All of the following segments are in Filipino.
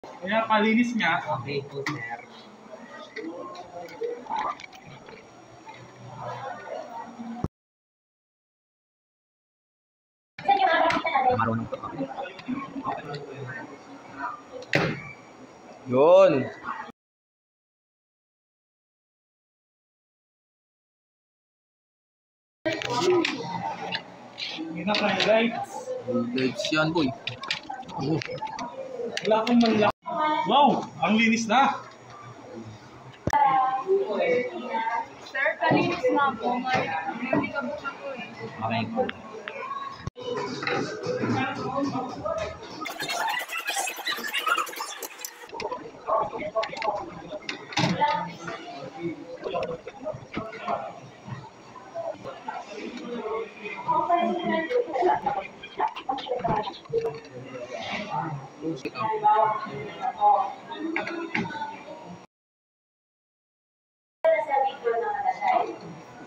Kaya palinis niya. Okay po, sir. Marunong po. Yun. Hindi na tayo lights. Lights yan, boy. Wala akong manla. Wow! Ang linis na! Sir, kalinis na po. Hindi ka po na po eh. Okay po.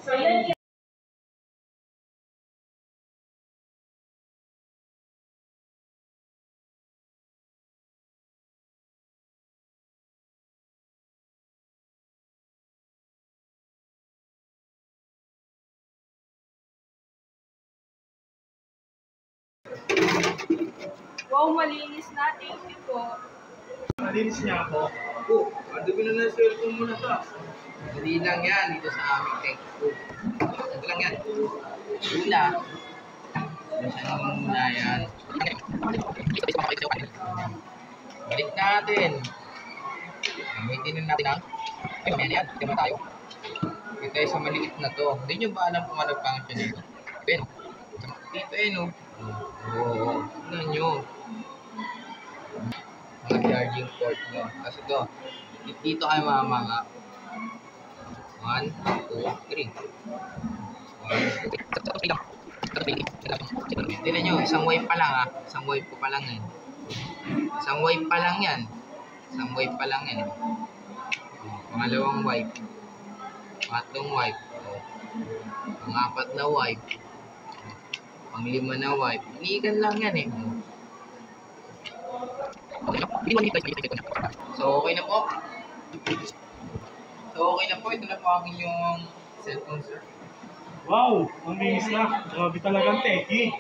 So yun yung Wow, malinis na. Thank you po. Malinis niya ako. Oh, ano ba na cellphone mo na to? Hindi lang yan dito sa aming textbook. Ito lang yan. Una. Masyadong muna yan. Balik natin. Gamitin na natin ang yan. Ito na tayo. Ito tayo sa maliit na to. Hindi nyo ba alam kung ano function nito? Ben. Dito eh no. Oo. Tignan nyo. Mga charging port nyo. Tapos ito. Dito kayo mamanga. 1, 2, 3. 1, 2, 3. Tignan nyo. Isang wave pa lang ha. Isang wave ko pa lang yan. Isang wave pa lang yan. Isang wave pa lang yan. Pangalawang wave. Pangatlong wave. Pang-apat na wave. Pang-lima na wipe. Iniigan lang yan eh. So, okay na po. Ito na po ang inyong cellphone, sir. Wow! Ang linis na. Grabe talagang teki.